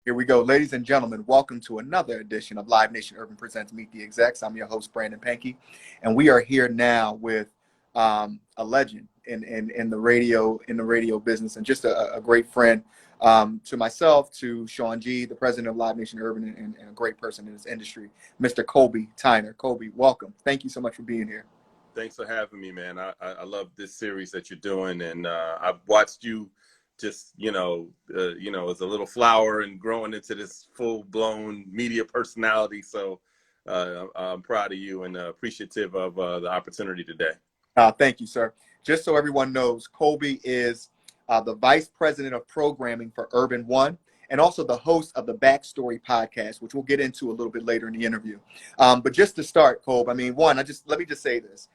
Here we go. Ladies and gentlemen, welcome to another edition of Live Nation Urban Presents Meet the Execs. I'm your host, Brandon Pankey, and we are here now with a legend in the radio business, and just a great friend to myself, to Sean G, the president of Live Nation Urban, and a great person in this industry, Mr. Colby Tyner. Colby, welcome. Thank you so much for being here. Thanks for having me, man. I love this series that you're doing, and I've watched you just, as a little flower and growing into this full-blown media personality. So I'm proud of you and appreciative of the opportunity today. Thank you, sir. Just so everyone knows, Colby is the vice president of programming for Urban One, and also the host of the Backstory Podcast, which we'll get into a little bit later in the interview. But just to start, Colb, let me just say this,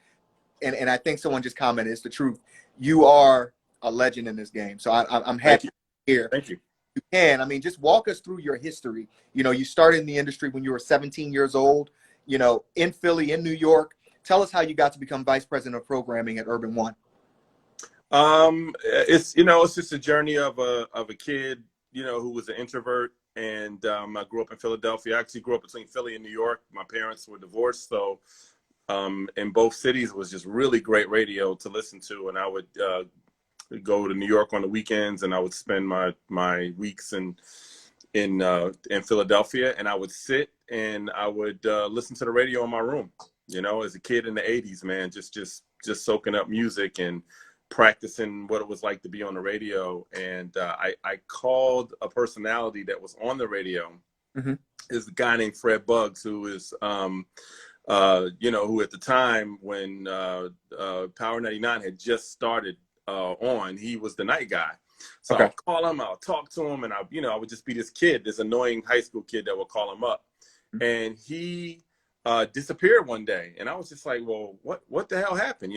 and I think someone just commented, it's the truth. You are a legend in this game. So I'm happy to be here. Thank you. You can. Just walk us through your history. You started in the industry when you were 17 years old, in Philly, in New York. Tell us how you got to become vice president of programming at Urban One. It's just a journey of a kid, who was an introvert. And I grew up in Philadelphia. I actually grew up between Philly and New York. My parents were divorced. So in both cities, it was just really great radio to listen to. And I would go to New York on the weekends, and I would spend my weeks in Philadelphia, and I would sit and I would listen to the radio in my room. As a kid in the 80s, man, just soaking up music and practicing what it was like to be on the radio. And I called a personality that was on the radio. Mm-hmm. Is a guy named Fred Buggs, who is who at the time when Power 99 had just started he was the night guy. So okay. I would call him, I would talk to him, and I would just be this kid, this annoying high school kid that would call him up. Mm-hmm. And he disappeared one day, and I was just like, well, what the hell happened?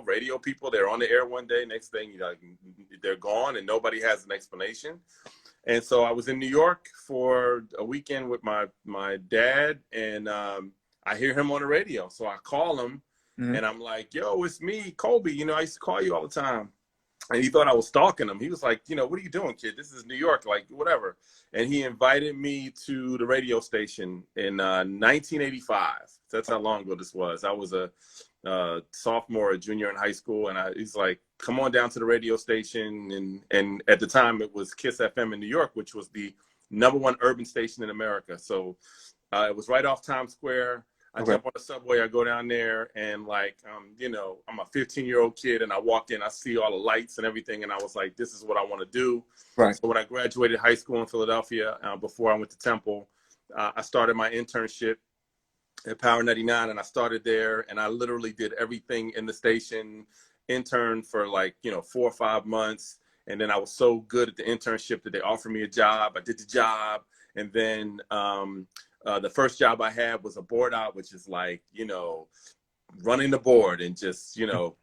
Radio people, they're on the air one day, next thing they're gone, and nobody has an explanation. And so I was in New York for a weekend with my dad, and I hear him on the radio. So I call him. Mm-hmm. And I'm like, yo, it's me, Colby. I used to call you all the time. And he thought I was stalking him. He was like, what are you doing, kid? This is New York, like, whatever. And he invited me to the radio station in 1985. That's how long ago this was. I was a sophomore or junior in high school. And he's like, come on down to the radio station. And at the time, it was Kiss FM in New York, which was the #1 urban station in America. So it was right off Times Square. I jump on the subway, I go down there, and I'm a 15-year-old kid, and I walk in, I see all the lights and everything, and I was like, this is what I want to do. Right. So when I graduated high school in Philadelphia, before I went to Temple, I started my internship at Power 99, and I started there, and I literally did everything in the station, interned for 4 or 5 months, and then I was so good at the internship that they offered me a job. I did the job, and then the first job I had was a board out, which is running the board and just,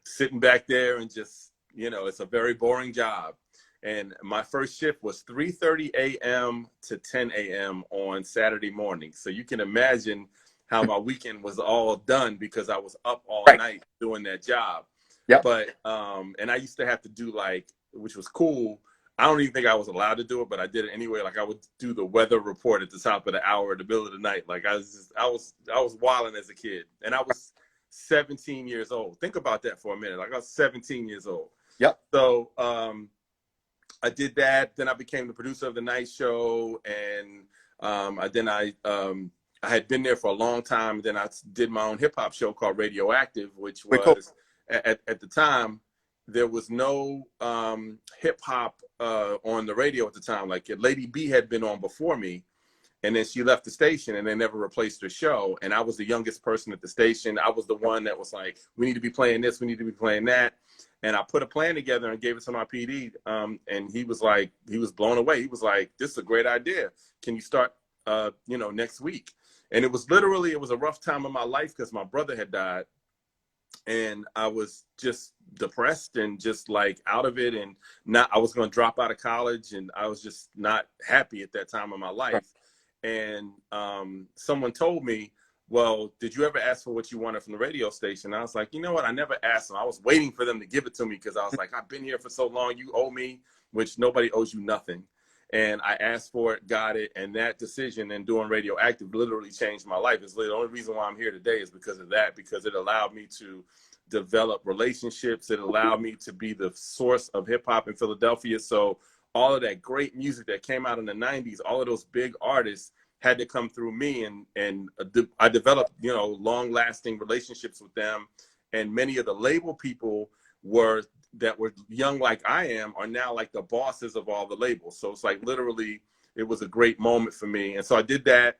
sitting back there and just, it's a very boring job. And my first shift was 3:30 a.m. to 10 a.m. on Saturday morning. So you can imagine how my weekend was all done because I was up all night doing that job. Yep. But, and I used to have to do which was cool. I don't even think I was allowed to do it, but I did it anyway. I would do the weather report at the top of the hour in the middle of the night. I was wilding as a kid, and I was 17 years old. Think about that for a minute. I was 17 years old. Yep. So I did that. Then I became the producer of the night show, and I had been there for a long time. Then I did my own hip hop show called Radioactive, which was at the time. There was no hip hop on the radio at the time. Lady B had been on before me, and then she left the station, and they never replaced her show. And I was the youngest person at the station. I was the one that was like, we need to be playing this, we need to be playing that. And I put a plan together and gave it to my PD. And he was blown away. He was like, this is a great idea. Can you start, next week? And it was a rough time in my life because my brother had died. And I was just depressed and just out of it, and I was going to drop out of college, and I was just not happy at that time of my life. And someone told me, well, did you ever ask for what you wanted from the radio station? And I was like, you know what? I never asked them. I was waiting for them to give it to me because I was like, I've been here for so long. You owe me, which nobody owes you nothing. And I asked for it, got it, and that decision and doing Radioactive literally changed my life. It's the only reason why I'm here today is because of that, because it allowed me to develop relationships. It allowed me to be the source of hip hop in Philadelphia. So all of that great music that came out in the 90s, all of those big artists had to come through me. And I developed, long lasting relationships with them. And many of the label people that were young like I am are now like the bosses of all the labels. So it's like literally, it was a great moment for me. And so I did that.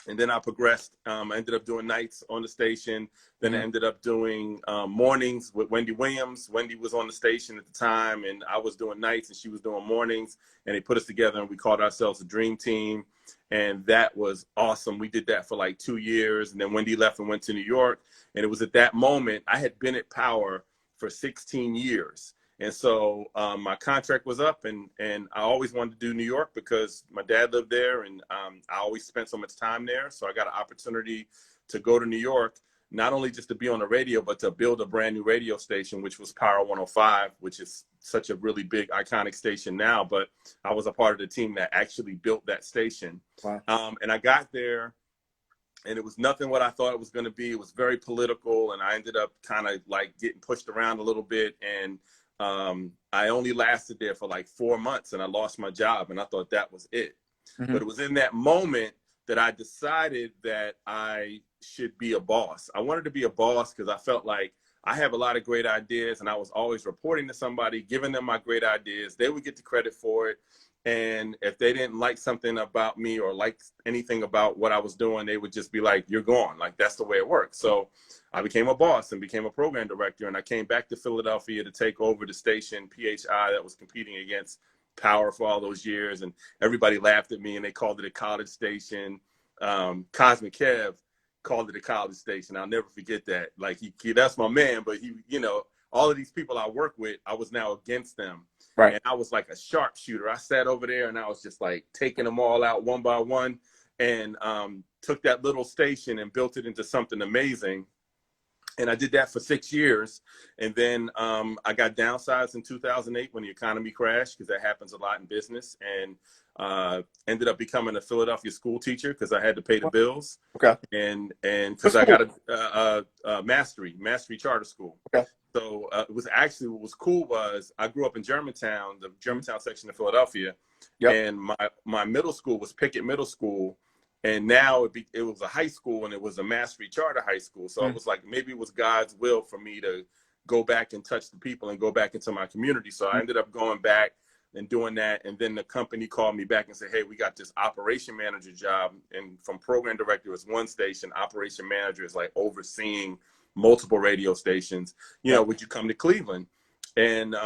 And then I progressed. I ended up doing nights on the station. Then I ended up doing mornings with Wendy Williams. Wendy was on the station at the time, and I was doing nights, and she was doing mornings. And they put us together, and we called ourselves a dream team. And that was awesome. We did that for like 2 years. And then Wendy left and went to New York. And it was at that moment, I had been at Power for 16 years. And so my contract was up, and I always wanted to do New York because my dad lived there, and I always spent so much time there. So I got an opportunity to go to New York, not only just to be on the radio, but to build a brand new radio station, which was Power 105, which is such a really big, iconic station now. But I was a part of the team that actually built that station. Wow. And I got there, and it was nothing what I thought it was going to be. It was very political, and I ended up kind of like getting pushed around a little bit. And I only lasted there for like 4 months, and I lost my job, and I thought that was it. But it was in that moment that I decided that I should be a boss. I wanted to be a boss because I felt like I have a lot of great ideas, and I was always reporting to somebody, giving them my great ideas. They would get the credit for it. And if they didn't like something about me or like anything about what I was doing, they would just be like, you're gone. Like, that's the way it works. So I became a boss and became a program director. And I came back to Philadelphia to take over the station, PHI, that was competing against Power for all those years. And everybody laughed at me, and they called it a college station. Cosmic Kev called it a college station. I'll never forget that. Like, he that's my man. But he, all of these people I work with, I was now against them. Right. And I was like a sharpshooter. I sat over there, and I was just like taking them all out one by one, and took that little station and built it into something amazing. And I did that for 6 years. And then I got downsized in 2008 when the economy crashed, because that happens a lot in business, and ended up becoming a Philadelphia school teacher because I had to pay the bills. Okay. And because I got a mastery charter school. Okay. So it was actually, what was cool was I grew up in Germantown, the Germantown section of Philadelphia. Yep. And my middle school was Pickett Middle School. And now it was a high school, and it was a mastery charter high school. So it was like, maybe it was God's will for me to go back and touch the people and go back into my community. So I ended up going back and doing that. And then the company called me back and said, hey, we got this operation manager job. And from program director is one station, operation manager is like overseeing multiple radio stations. Would you come to Cleveland? And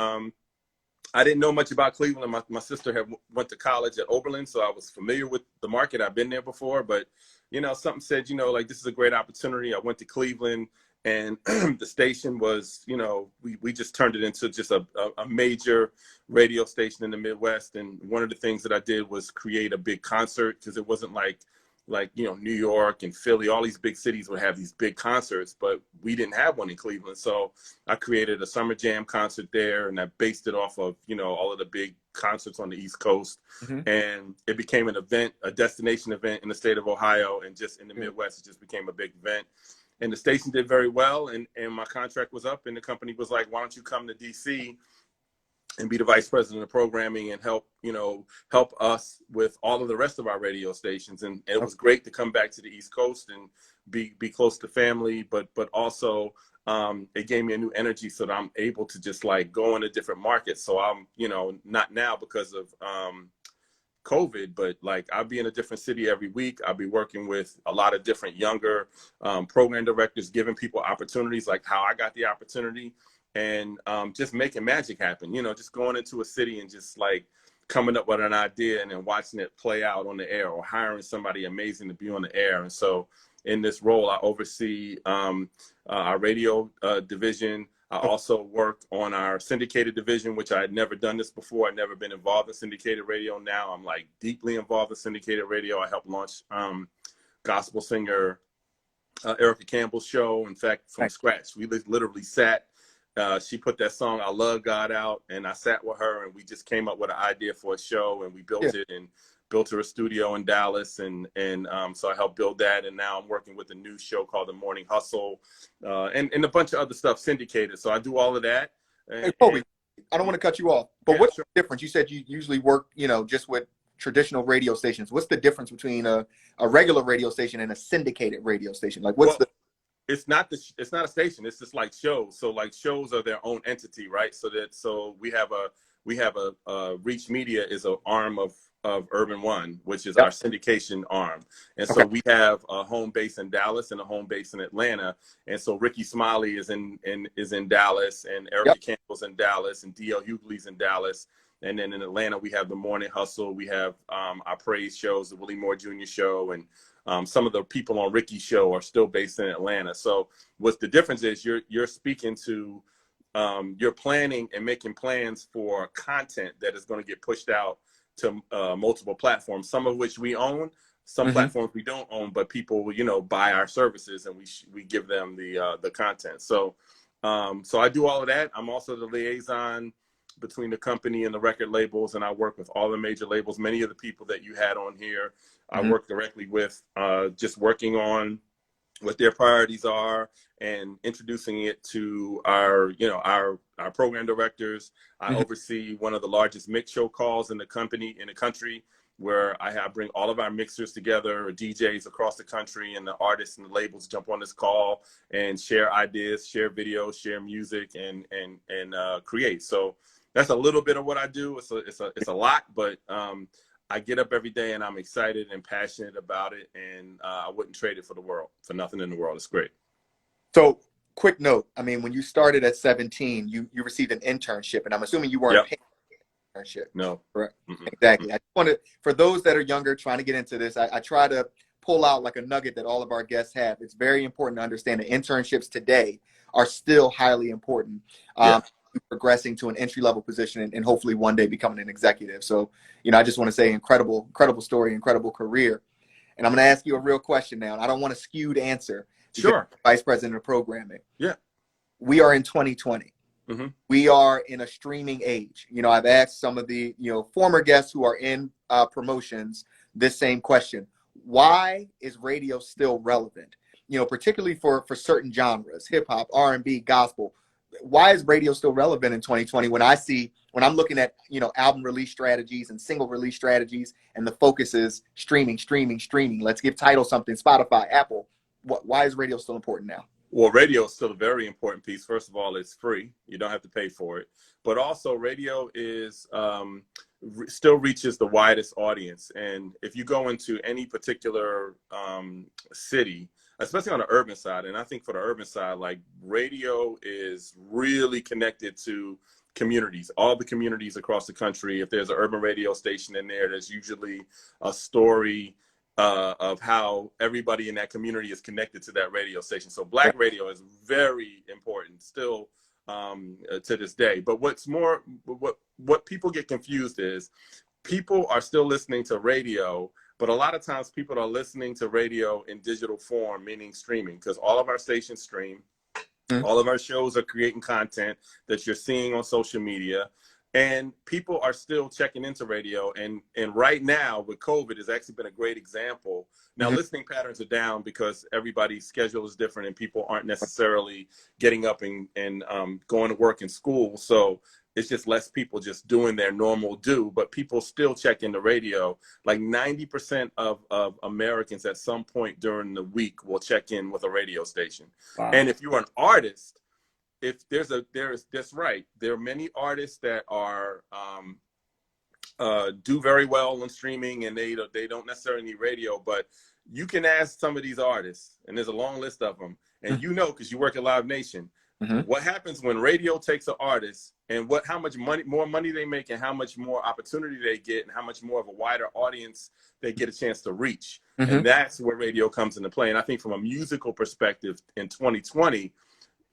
I didn't know much about Cleveland. My sister had went to college at Oberlin, so I was familiar with the market. I've been there before, but something said, like, this is a great opportunity. I went to Cleveland, and the station was, we just turned it into just a major radio station in the Midwest. And one of the things that I did was create a big concert, because it wasn't like New York and Philly, all these big cities would have these big concerts, but we didn't have one in Cleveland. So I created a summer jam concert there, and I based it off of, all of the big concerts on the East Coast. And it became an event, a destination event in the state of Ohio, and just in the Midwest, it just became a big event. And the station did very well, and my contract was up, and the company was like, why don't you come to DC and be the vice president of programming and help us with all of the rest of our radio stations. And it was great to come back to the East Coast and be close to family, but also it gave me a new energy so that I'm able to just like go into different markets. So I'm, not now because of COVID, but like I'll be in a different city every week. I'll be working with a lot of different younger program directors, giving people opportunities like how I got the opportunity. And just making magic happen, just going into a city and just like coming up with an idea and then watching it play out on the air, or hiring somebody amazing to be on the air. And so in this role, I oversee our radio division. I also work on our syndicated division, which I had never done this before. I'd never been involved in syndicated radio. Now I'm like deeply involved in syndicated radio. I helped launch gospel singer Erica Campbell's show. In fact, from scratch, we literally sat she put that song "I Love God" out, and I sat with her and we just came up with an idea for a show, and we built it and built her a studio in Dallas, and so I helped build that, and now I'm working with a new show called The Morning Hustle, and a bunch of other stuff syndicated. So I do all of that. Hey, Colby, I don't want to cut you off, but what's the difference? You said you usually work, just with traditional radio stations. What's the difference between a regular radio station and a syndicated radio station? Like, It's not a station. It's just like shows. So like shows are their own entity, right? So we have a Reach Media is an arm of Urban One, which is our syndication arm. And so we have a home base in Dallas and a home base in Atlanta. And so Ricky Smiley is in Dallas, and Erica Campbell's in Dallas, and D.L. Hughley's in Dallas. And then in Atlanta, we have the Morning Hustle. We have our praise shows, the Willie Moore Jr. Show, and some of the people on Ricky's show are still based in Atlanta. So what the difference is, you're speaking to, you're planning and making plans for content that is going to get pushed out to multiple platforms, some of which we own, some platforms we don't own, but people, buy our services, and we give them the content. So I do all of that. I'm also the liaison between the company and the record labels, and I work with all the major labels. Many of the people that you had on here, I work directly with, just working on what their priorities are and introducing it to our program directors. I oversee one of the largest mix show calls in the country, where I bring all of our mixers together, or DJs across the country, and the artists and the labels jump on this call and share ideas, share videos, share music, and create. So that's a little bit of what I do. It's a lot, but I get up every day and I'm excited and passionate about it, and I wouldn't trade it for nothing in the world. It's great. So, quick note. I mean, when you started at 17, you received an internship, and I'm assuming you weren't paying for an internship. No. Correct. Exactly. I just want to, for those that are younger trying to get into this, I try to pull out like a nugget that all of our guests have. It's very important to understand that internships today are still highly important. Progressing to an entry-level position and hopefully one day becoming an executive. So, I just want to say incredible story, incredible career. And I'm going to ask you a real question now. And I don't want a skewed answer. Sure. Vice President of Programming. Yeah. We are in 2020. We are in a streaming age. I've asked some of the, former guests who are in promotions this same question. Why is radio still relevant? Particularly for certain genres, hip hop, R&B, gospel. Why is radio still relevant in 2020 when I'm looking at, album release strategies and single release strategies, and the focus is streaming. Let's give Tidal something, Spotify, Apple. Why is radio still important now? Well, radio is still a very important piece. First of all, it's free. You don't have to pay for it. But also radio is still reaches the widest audience. And if you go into any particular city, especially on the urban side, and I think for the urban side, like, radio is really connected to communities, all the communities across the country. If there's an urban radio station in there, there's usually a story of how everybody in that community is connected to that radio station. So Black radio is very important still to this day. But what people get confused is people are still listening to radio, but a lot of times people are listening to radio in digital form, meaning streaming, because all of our stations stream. All of our shows are creating content that you're seeing on social media, and people are still checking into radio. And right now with COVID has actually been a great example. Now listening patterns are down because everybody's schedule is different and people aren't necessarily getting up and going to work and school. So it's just less people just doing their normal do, but people still check into radio. Like 90% of Americans at some point during the week will check in with a radio station. Wow. And if you're an artist, that's right. There are many artists that are do very well on streaming, and they don't necessarily need radio. But you can ask some of these artists, and there's a long list of them, and because you work at Live Nation, what happens when radio takes an artist and how much more money they make, and how much more opportunity they get, and how much more of a wider audience they get a chance to reach. And that's where radio comes into play. And I think from a musical perspective in 2020,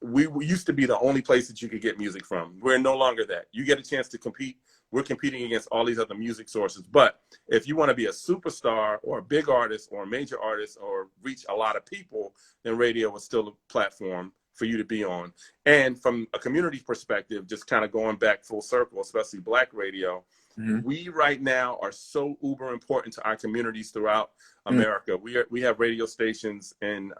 we used to be the only place that you could get music from. We're no longer that. You get a chance to compete. We're competing against all these other music sources. But if you want to be a superstar or a big artist or a major artist or reach a lot of people, then radio is still a platform for you to be on. And from a community perspective, just kind of going back full circle, especially Black radio, we right now are so uber important to our communities throughout America. We have radio stations in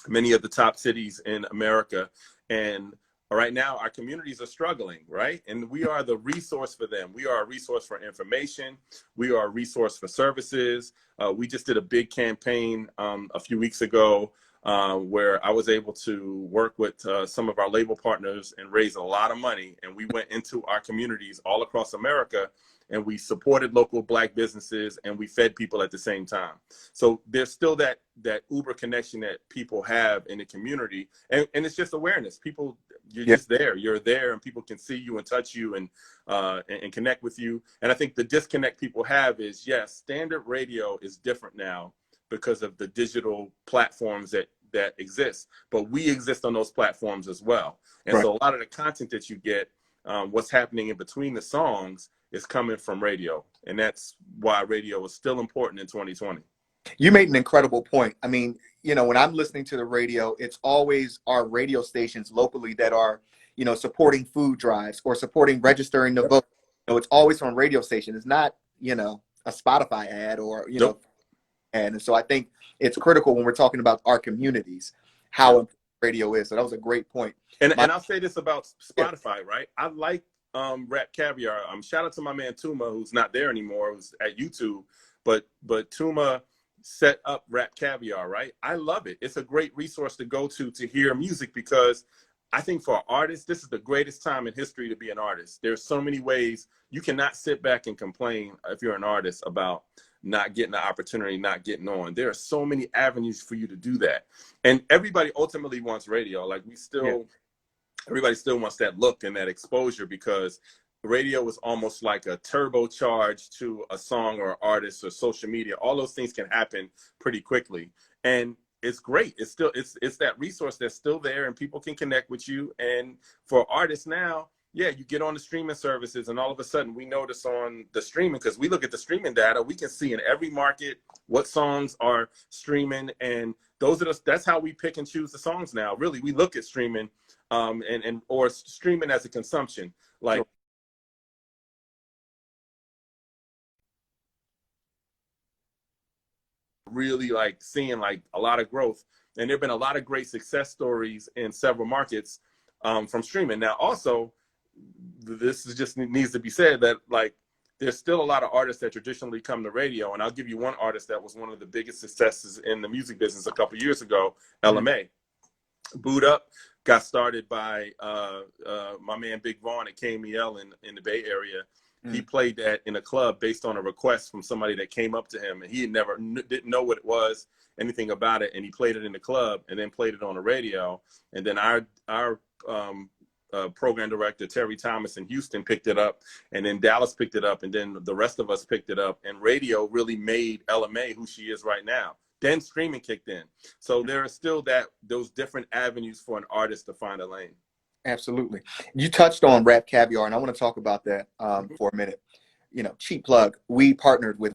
many of the top cities in America, and right now our communities are struggling, right? And we are the resource for them. We are a resource for information. We are a resource for services. We just did a big campaign a few weeks ago where I was able to work with some of our label partners and raise a lot of money. And we went into our communities all across America, and we supported local Black businesses, and we fed people at the same time. So there's still that uber connection that people have in the community. And it's just awareness. People, you're just there. You're there, and people can see you and touch you and connect with you. And I think the disconnect people have is, yes, standard radio is different now because of the digital platforms that exist. But we exist on those platforms as well. And so a lot of the content that you get, what's happening in between the songs, is coming from radio. And that's why radio is still important in 2020. You made an incredible point. I mean, when I'm listening to the radio, it's always our radio stations locally that are, supporting food drives or supporting registering to vote. It's always on radio station. It's not, a Spotify ad or, and so I think it's critical when we're talking about our communities, how important radio is. So that was a great point. And I'll say this about Spotify, right? I like Rap Caviar. Shout out to my man Tuma, who's not there anymore, who's at YouTube, but Tuma set up Rap Caviar, right? I love it. It's a great resource to go to hear music, because I think for artists, this is the greatest time in history to be an artist. There's so many ways. You cannot sit back and complain if you're an artist about not getting the opportunity, not getting on. There are so many avenues for you to do that. And everybody ultimately wants radio. Like everybody still wants that look and that exposure, because radio is almost like a turbocharge to a song or artist or social media. All those things can happen pretty quickly. And it's great. It's that resource that's still there, and people can connect with you. And for artists now, you get on the streaming services, and all of a sudden we notice on the streaming, because we look at the streaming data, we can see in every market what songs are streaming, and that's how we pick and choose the songs now. Really, we look at streaming or streaming as a consumption, like really like seeing like a lot of growth. And there've been a lot of great success stories in several markets from streaming. Now, also, this is just needs to be said that like there's still a lot of artists that traditionally come to radio. And I'll give you one artist that was one of the biggest successes in the music business a couple years ago, LMA. Boot Up got started by my man Big Vaughn at KMEL in the Bay Area. He played that in a club based on a request from somebody that came up to him, and he had never didn't know what it was, anything about it, and he played it in the club and then played it on the radio. And then our program director Terry Thomas in Houston picked it up, and then Dallas picked it up, and then the rest of us picked it up, and radio really made LMA who she is right now. Then streaming kicked in. So there are still those different avenues for an artist to find a lane. Absolutely. You touched on Rap Caviar, and I want to talk about that for a minute. Cheap plug. We partnered with.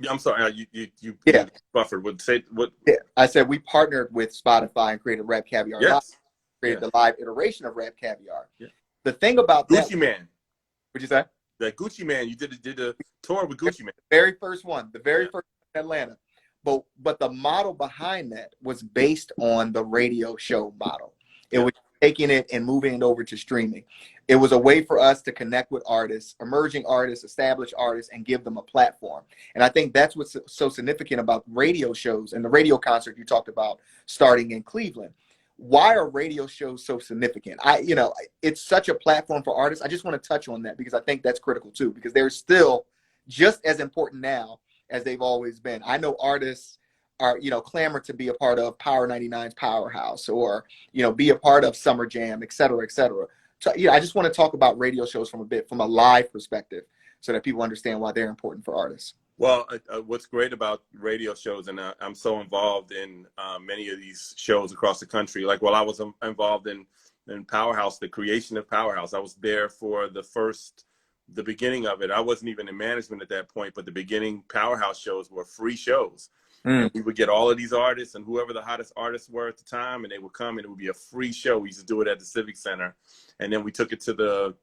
I'm sorry, you buffered. What? Yeah, I said we partnered with Spotify and created Rap Caviar. Yes. Created the live iteration of Rap Caviar. Yeah. The thing about Gucci Man. What'd you say? That Gucci Man. You did a tour with Gucci Man. The very first one. The very first one in Atlanta. But the model behind that was based on the radio show model. It was taking it and moving it over to streaming. It was a way for us to connect with artists, emerging artists, established artists, and give them a platform. And I think that's what's so significant about radio shows and the radio concert you talked about starting in Cleveland. Why are radio shows so significant? It's such a platform for artists. I just want to touch on that because I think that's critical too, because they're still just as important now as they've always been. I know artists are, clamor to be a part of Power 99's Powerhouse or, be a part of Summer Jam, et cetera, et cetera. So, I just want to talk about radio shows from a live perspective so that people understand why they're important for artists. Well, what's great about radio shows, and I'm so involved in many of these shows across the country. Like while I was involved in Powerhouse, the creation of Powerhouse, I was there for the first the beginning of it, I wasn't even in management at that point, but the beginning Powerhouse shows were free shows. And we would get all of these artists and whoever the hottest artists were at the time, and they would come and it would be a free show. We used to do it at the Civic Center. And then we took it to the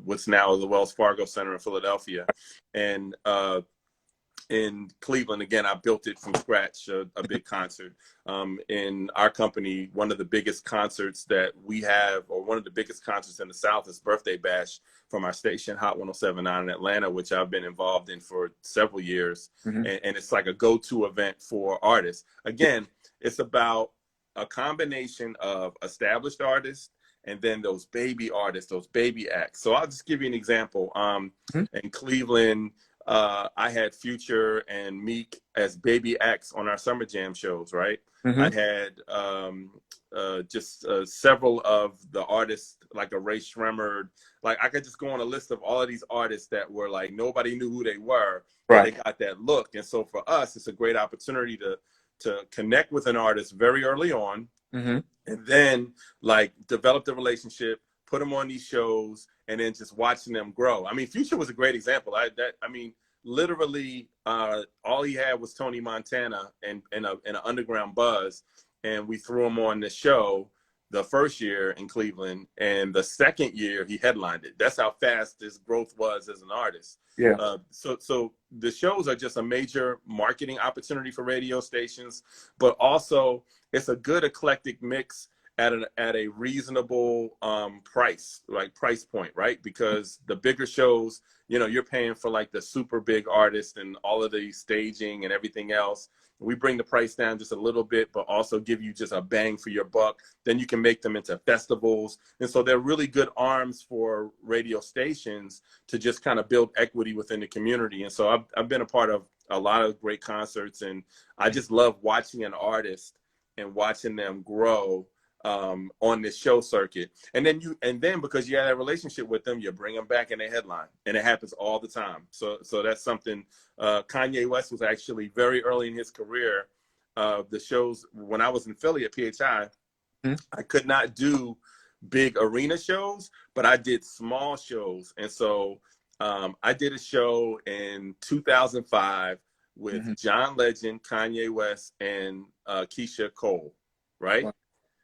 what's now the Wells Fargo Center in Philadelphia. And in Cleveland, again, I built it from scratch, a big concert. In our company, one of the biggest concerts that we have, or one of the biggest concerts in the South, is Birthday Bash from our station, Hot 107.9 in Atlanta, which I've been involved in for several years. And it's like a go-to event for artists. Again, it's about a combination of established artists and then those baby artists, those baby acts. So I'll just give you an example. In Cleveland, I had Future and Meek as baby acts on our Summer Jam shows, right? I had several of the artists, like a Ray Shremmerd. Like, I could just go on a list of all of these artists that were like, nobody knew who they were, but they got that look. And so for us, it's a great opportunity to connect with an artist very early on, and then like develop the relationship, put them on these shows, and then just watching them grow. I mean, Future was a great example. Literally, all he had was Tony Montana and an underground buzz, and we threw him on the show the first year in Cleveland, and the second year he headlined it. That's how fast his growth was as an artist. So the shows are just a major marketing opportunity for radio stations, but also it's a good eclectic mix at a reasonable price point, right? Because the bigger shows, you're paying for like the super big artists and all of the staging and everything else. We bring the price down just a little bit, but also give you just a bang for your buck. Then you can make them into festivals. And so they're really good arms for radio stations to just kind of build equity within the community. And so I've been a part of a lot of great concerts, and I just love watching an artist and watching them grow on this show circuit. And then because you have that relationship with them, you bring them back in a headline, and it happens all the time. So that's something. Kanye West was actually very early in his career. The shows when I was in Philly at PHI, I could not do big arena shows, but I did small shows. And so I did a show in 2005 with John Legend, Kanye West, and Keisha Cole, right?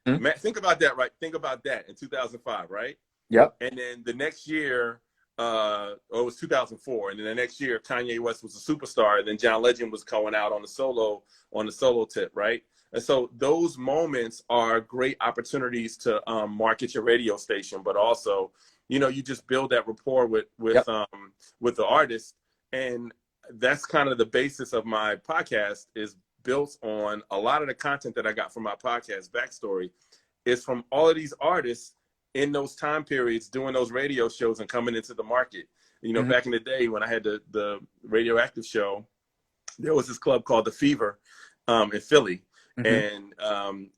Man, think about that, right? Think about that in 2005, right? Yep. And then the next year, it was 2004, and then the next year, Kanye West was a superstar, and then John Legend was going out on the solo tip, right? And so those moments are great opportunities to market your radio station, but also, you just build that rapport with the artist, and that's kind of the basis of my podcast is built on a lot of the content that I got from my podcast Backstory is from all of these artists in those time periods doing those radio shows and coming into the market. Back in the day when I had the Radioactive show, there was this club called The Fever in Philly. And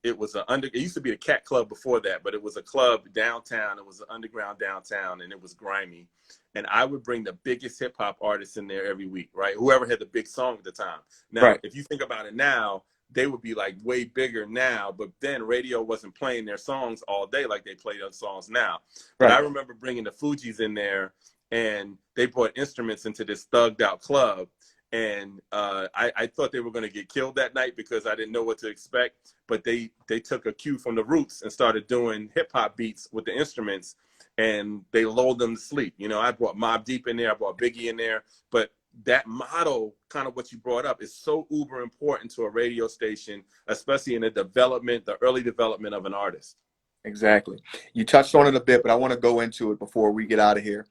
it used to be a cat club before that, but it was a club downtown. It was an underground downtown, and it was grimy. And I would bring the biggest hip hop artists in there every week, right? Whoever had the big song at the time. Now, if you think about it now, they would be like way bigger now, but then radio wasn't playing their songs all day like they play those songs now. But I remember bringing the Fugees in there, and they brought instruments into this thugged out club. And I thought they were going to get killed that night because I didn't know what to expect. But they took a cue from the Roots and started doing hip hop beats with the instruments, and they lulled them to sleep. I brought Mobb Deep in there, I brought Biggie in there. But that model, kind of what you brought up, is so uber important to a radio station, especially in the early development of an artist. Exactly. You touched on it a bit, but I want to go into it before we get out of here.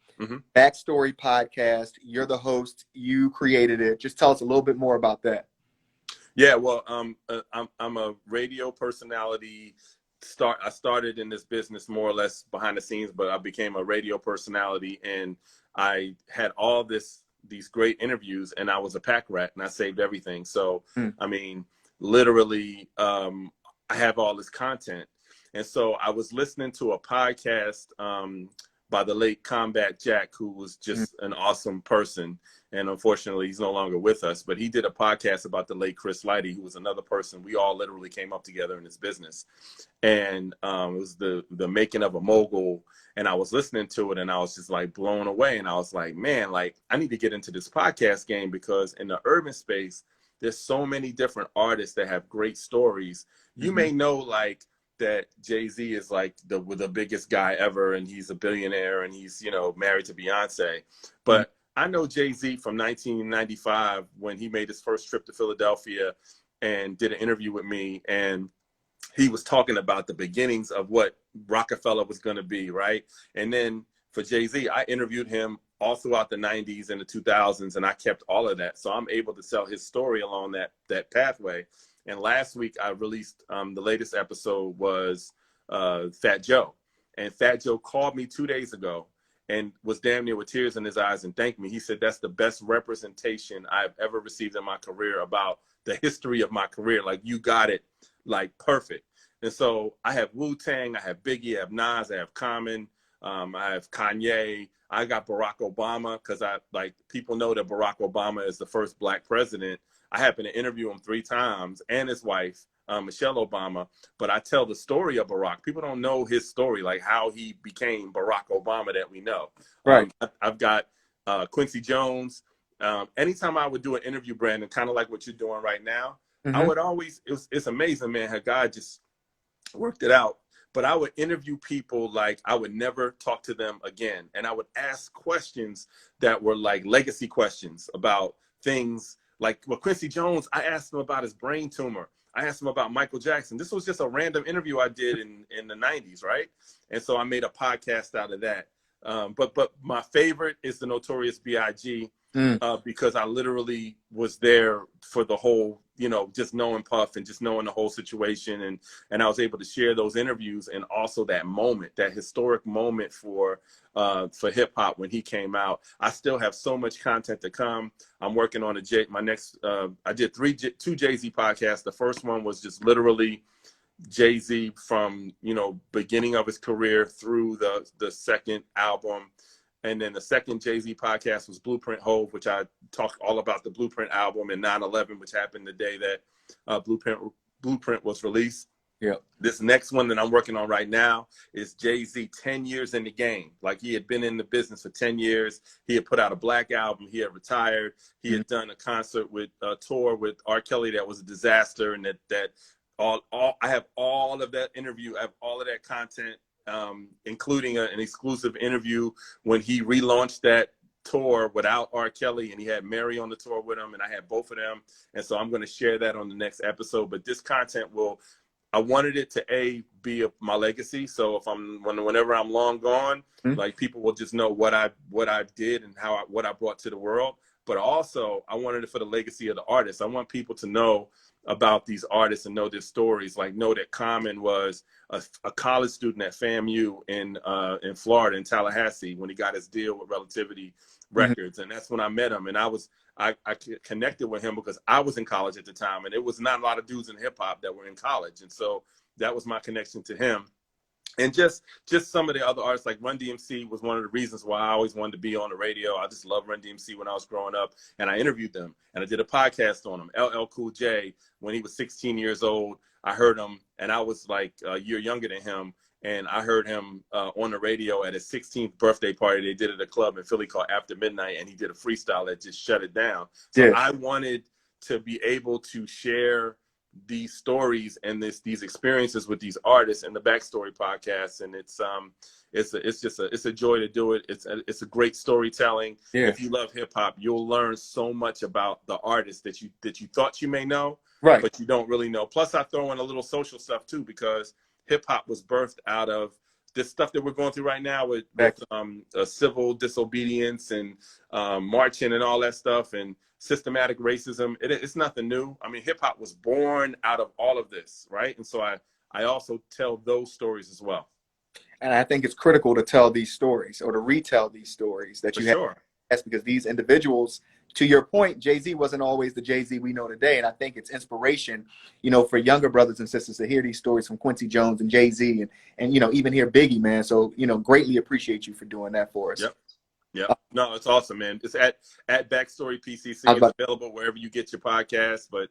Backstory Podcast. You're the host. You created it. Just tell us a little bit more about that. Yeah, well, I'm a radio personality. I started in this business more or less behind the scenes, but I became a radio personality, and I had all these great interviews, and I was a pack rat, and I saved everything. So, I mean, literally, I have all this content. And so I was listening to a podcast by the late Combat Jack, who was just an awesome person. And unfortunately, he's no longer with us. But he did a podcast about the late Chris Lighty, who was another person. We all literally came up together in this business. And it was the making of a mogul. And I was listening to it, and I was just like blown away. And I was like, man, like I need to get into this podcast game, because in the urban space, there's so many different artists that have great stories. You may know like that Jay-Z is like the biggest guy ever, and he's a billionaire, and he's, you know, married to Beyonce. But I know Jay-Z from 1995 when he made his first trip to Philadelphia and did an interview with me, and he was talking about the beginnings of what Rockefeller was going to be, right? And then for Jay-Z, I interviewed him all throughout the 90s and the 2000s, and I kept all of that. So I'm able to tell his story along that pathway. And last week I released the latest episode was Fat Joe. And Fat Joe called me 2 days ago and was damn near with tears in his eyes and thanked me. He said, that's the best representation I've ever received in my career about the history of my career. Like, you got it, like, perfect. And so I have Wu-Tang, I have Biggie, I have Nas, I have Common, I have Kanye. I got Barack Obama, because people know that Barack Obama is the first black president. I happened to interview him 3 times, and his wife, Michelle Obama. But I tell the story of Barack. People don't know his story, like how he became Barack Obama that we know. Right. I've got Quincy Jones. Anytime I would do an interview, Brandon, kind of like what you're doing right now, I would always, it's amazing, man, how God just worked it out. But I would interview people like I would never talk to them again. And I would ask questions that were like legacy questions about things like, well, Quincy Jones, I asked him about his brain tumor. I asked him about Michael Jackson. This was just a random interview I did in the 90s, right? And so I made a podcast out of that. But my favorite is the Notorious B.I.G. Because I literally was there for the whole, you know, just knowing Puff and just knowing the whole situation. And I was able to share those interviews, and also that moment, that historic moment for hip hop when he came out. I still have so much content to come. I'm working on my next, I did 2 Jay-Z podcasts. The first one was just literally Jay-Z from, you know, beginning of his career through the second album. And then the second Jay-Z podcast was Blueprint Hove, which I talked all about the Blueprint album and 9/11, which happened the day that Blueprint was released. Yeah. This next one that I'm working on right now is Jay-Z 10 years in the game. Like, he had been in the business for 10 years. He had put out a Black album. He had retired. He had done a concert with tour with R. Kelly that was a disaster. And I have all of that interview. I have all of that content. Including an exclusive interview when he relaunched that tour without R. Kelly, and he had Mary on the tour with him, and I had both of them. And so I'm going to share that on the next episode. But this content I wanted it to be my legacy. So if whenever I'm long gone, like, people will just know what I did and what I brought to the world. But also I wanted it for the legacy of the artists. I want people to know about these artists and know their stories. Like, know that Common was a college student at FAMU in Florida, in Tallahassee, when he got his deal with Relativity Records. And that's when I met him. And I connected with him because I was in college at the time, and it was not a lot of dudes in hip hop that were in college. And so that was my connection to him. And just some of the other artists, like Run DMC was one of the reasons why I always wanted to be on the radio. I just loved Run DMC when I was growing up, and I interviewed them, and I did a podcast on them. LL Cool J, when he was 16 years old, I heard him, and I was like a year younger than him, and I heard him on the radio at his 16th birthday party. They did at a club in Philly called After Midnight, and he did a freestyle that just shut it down. So yeah. I wanted to be able to share these stories and these experiences with these artists in the Backstory Podcast, and it's a joy to do it. It's a great storytelling. Yeah. If you love hip hop, you'll learn so much about the artists that you thought you may know, right, but you don't really know. Plus, I throw in a little social stuff too, because hip hop was birthed out of this stuff that we're going through right now with civil disobedience and marching and all that stuff, and systematic racism. It's nothing new. I mean, hip hop was born out of all of this, right? And so I also tell those stories as well. And I think it's critical to tell these stories, or to retell these stories that you have. That's because these individuals to your point, Jay-Z wasn't always the Jay-Z we know today. And I think it's inspiration, for younger brothers and sisters to hear these stories from Quincy Jones and Jay-Z and even hear Biggie, man. So, greatly appreciate you for doing that for us. Yep. Yeah, no, it's awesome, man. It's at Backstory PCC. It's available wherever you get your podcast, but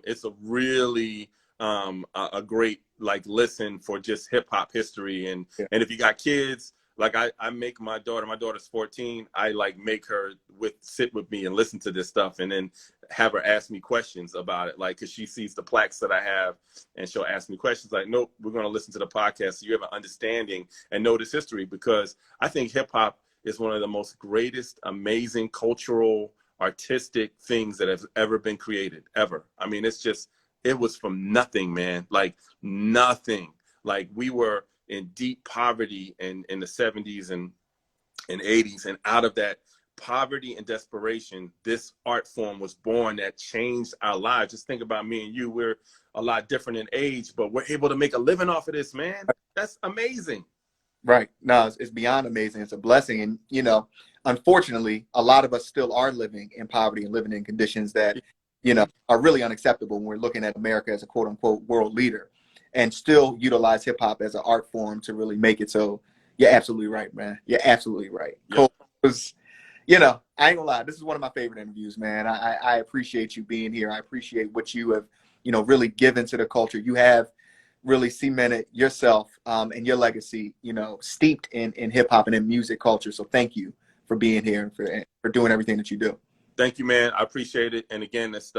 it's a really a great listen for just hip hop history. And if you got kids, I make my daughter's 14. I make her sit with me and listen to this stuff, and then have her ask me questions about it. Cause she sees the plaques that I have, and she'll ask me questions nope, we're going to listen to the podcast so you have an understanding and know this history, because I think hip hop is one of the most greatest, amazing cultural, artistic things that have ever been created, ever. I mean, it was from nothing, man. Nothing. We were in deep poverty in the 70s and 80s. And out of that poverty and desperation, this art form was born that changed our lives. Just think about me and you. We're a lot different in age, but we're able to make a living off of this, man. That's amazing. Right. No, it's beyond amazing. It's a blessing. And, unfortunately, a lot of us still are living in poverty and living in conditions that, are really unacceptable when we're looking at America as a quote unquote world leader, and still utilize hip hop as an art form to really make it. So you're absolutely right, man. You're absolutely right. Yep. Colb was, I ain't gonna lie. This is one of my favorite interviews, man. I appreciate you being here. I appreciate what you have, really given to the culture. You have really cemented yourself and your legacy, steeped in hip hop and in music culture. So thank you for being here and for doing everything that you do. Thank you, man. I appreciate it. And again, that's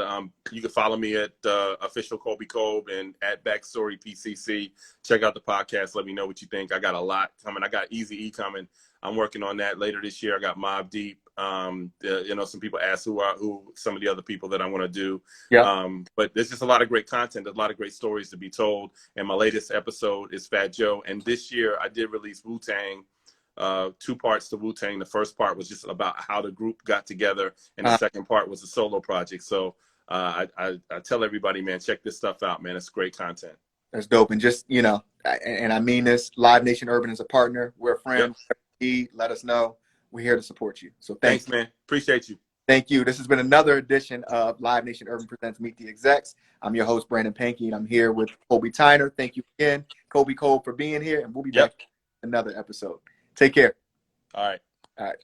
you can follow me at official Colby Colb and at Backstory PCC. Check out the podcast. Let me know what you think. I got a lot coming. I got Easy E coming. I'm working on that later this year. I got Mobb Deep. Some people ask who some of the other people that I want to do. Yeah. But there's just a lot of great content, a lot of great stories to be told. And my latest episode is Fat Joe. And this year I did release Wu-Tang. 2 parts to Wu-Tang. The first part was just about how the group got together, and the second part was a solo project. So I tell everybody, man, check this stuff out, man. It's great content. That's dope. And just, and I mean this, Live Nation Urban is a partner. We're a friend. Yep. Let us know. We're here to support you. So thanks, man. Appreciate you. Thank you. This has been another edition of Live Nation Urban Presents Meet the Execs. I'm your host, Brandon Pankey, and I'm here with Colby Tyner. Thank you again, Colby Colb, for being here, and we'll be back in another episode. Take care. All right. All right.